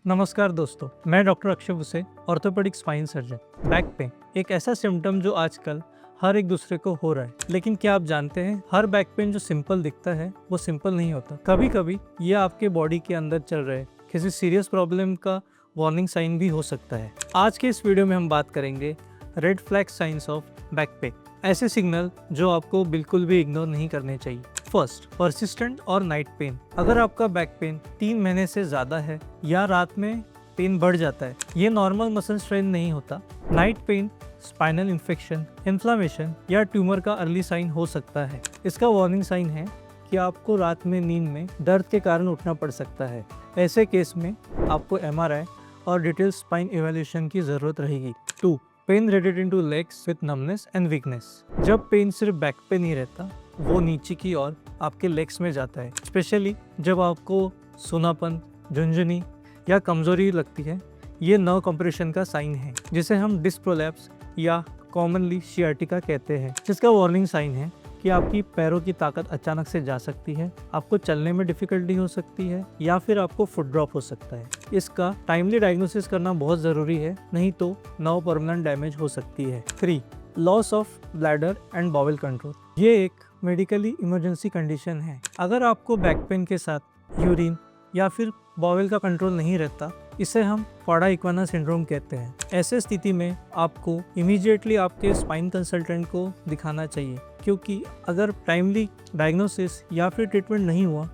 नमस्कार दोस्तों, मैं doctor Akshay Bhuse, orthopaedic spine surgeon. Back pain एक ऐसा सिम्टम जो आजकल हर एक दूसरे को हो रहा है, लेकिन क्या आप जानते हैं हर बैक पेन जो सिंपल दिखता है वो सिंपल नहीं होता। कभी कभी ये आपके बॉडी के अंदर चल रहे किसी सीरियस प्रॉब्लम का वार्निंग साइन भी हो सकता है। आज के इस वीडियो में हम बात करेंगे red flag science of back pain, ऐसे सिग्नल जो आपको बिल्कुल भी इग्नोर नहीं करने चाहिए। फर्स्ट, परसिस्टेंट और नाइट पेन। अगर आपका बैक पेन 3 महीने से ज्यादा है या रात में पेन बढ़ जाता है, ये नॉर्मल मसल स्ट्रेन नहीं होता। Night pain spinal infection, inflammation या ट्यूमर का अर्ली साइन हो सकता है। इसका वार्निंग साइन है कि आपको रात में नींद में दर्द के कारण उठना पड़ सकता है। ऐसे केस में आपको MRI और डिटेल स्पाइन इवैल्यूएशन की जरूरत रहेगी। 2, pen radiating two legs with numbness and weakness. जब पेन सिर्फ बैक पे नहीं रहता, वो नीचे की ओर आपके लेग्स में जाता है, स्पेशली जब आपको सूनापन, झुंझुनी या कमजोरी लगती है। ये नर्व कंप्रेशन का साइन है, जिसे हम डिस्क प्रोलैप्स या कॉमनली सियाटिका कहते हैं, जिसका वार्निंग साइन है कि आपकी पैरों की ताकत अचानक से जा सकती है, आपको चलने में डिफिकल्टी हो सकती है या फिर आपको फुट ड्रॉप हो सकता है। इसका टाइमली डायग्नोसिस करना बहुत ज़रूरी है, नहीं तो नर्व परमानेंट डैमेज हो सकती है। 3, loss of bladder and bowel control. ये एक मेडिकली इमरजेंसी कंडीशन है। अगर आपको बैक पेन के साथ यूरिन या फिर बाउल का कंट्रोल नहीं रहता, इसे हम फॉडा इक्वाना सिंड्रोम कहते हैं। ऐसे स्थिति में आपको इमीडिएटली आपके स्पाइन कंसल्टेंट को दिखाना चाहिए, क्योंकि अगर टाइमली डायग्नोसिस या फिर ट्रीटमेंट नहीं हुआ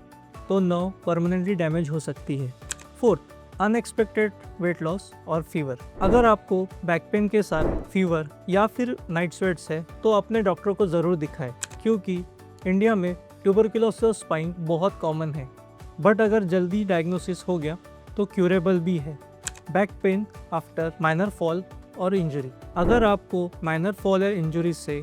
तो नर्व परमानेंटली डैमेज हो सकती है। 4, अनएक्सपेक्टेड वेट लॉस और फीवर। अगर आपको बैक पेन के साथ फीवर या फिर नाइट स्वेट्स है तो अपने डॉक्टर को ज़रूर दिखाएं, क्योंकि इंडिया में ट्यूबरकुलोसिस स्पाइन बहुत कॉमन है, बट अगर जल्दी डायग्नोसिस हो गया तो क्यूरेबल भी है। Back pain after minor fall और इंजरी। अगर आपको माइनर फॉल या इंजरी से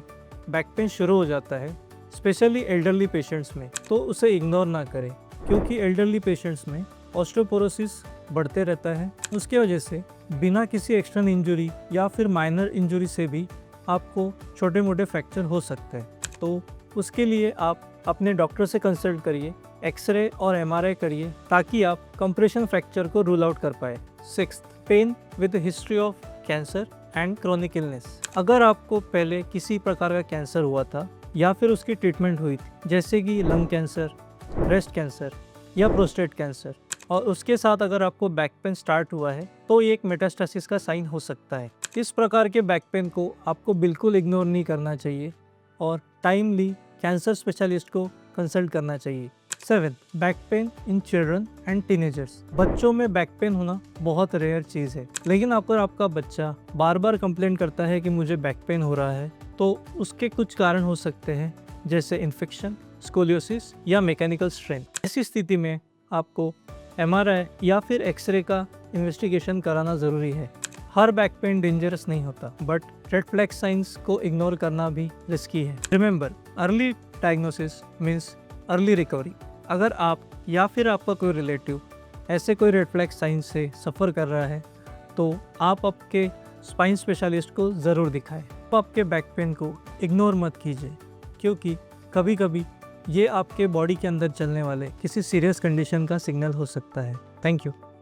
बैक पेन शुरू हो जाता है, स्पेशली एल्डरली पेशेंट्स में, तो उसे इग्नोर ना करें, क्योंकि एल्डरली पेशेंट्स में ऑस्टियोपोरोसिस बढ़ते रहता है। उसके वजह से बिना किसी एक्सटर्नल इंजरी या फिर माइनर इंजरी से भी आपको छोटे मोटे फ्रैक्चर हो सकते हैं। तो उसके लिए आप अपने डॉक्टर से कंसल्ट करिए, एक्सरे और MRI करिए, ताकि आप कंप्रेशन फ्रैक्चर को रूल आउट कर पाए। 6, pain with history of cancer and chronic illness. अगर आपको पहले किसी प्रकार का कैंसर हुआ था या फिर उसकी ट्रीटमेंट हुई थी, जैसे कि लंग कैंसर, ब्रेस्ट कैंसर या प्रोस्टेट कैंसर, और उसके साथ अगर आपको बैक पेन स्टार्ट हुआ है, तो ये एक मेटास्टेसिस का साइन हो सकता है। इस प्रकार के बैक पेन को आपको बिल्कुल इग्नोर नहीं करना चाहिए और टाइमली कैंसर स्पेशलिस्ट को कंसल्ट करना चाहिए। 7, back pain in children and teenagers. बच्चों में बैक पेन होना बहुत रेयर चीज़ है, लेकिन अगर आपका बच्चा बार बार कंप्लेंट करता है कि मुझे बैक पेन हो रहा है, तो उसके कुछ कारण हो सकते हैं, जैसे इन्फेक्शन, स्कोलियोसिस या मैकेनिकल स्ट्रेन। ऐसी स्थिति में आपको MRI या फिर एक्सरे का इन्वेस्टिगेशन कराना ज़रूरी है। हर बैक पेन डेंजरस नहीं होता, बट रेड फ्लैग साइंस को इग्नोर करना भी रिस्की है। Remember, early diagnosis means early recovery. अगर आप या फिर आपका कोई रिलेटिव ऐसे कोई रेड फ्लैग साइंस से सफ़र कर रहा है, तो आप आपके स्पाइन स्पेशलिस्ट को ज़रूर दिखाएं। आप आपके बैक पेन को इग्नोर मत कीजिए, क्योंकि कभी कभी ये आपके बॉडी के अंदर चलने वाले किसी सीरियस कंडीशन का सिग्नल हो सकता है। Thank you.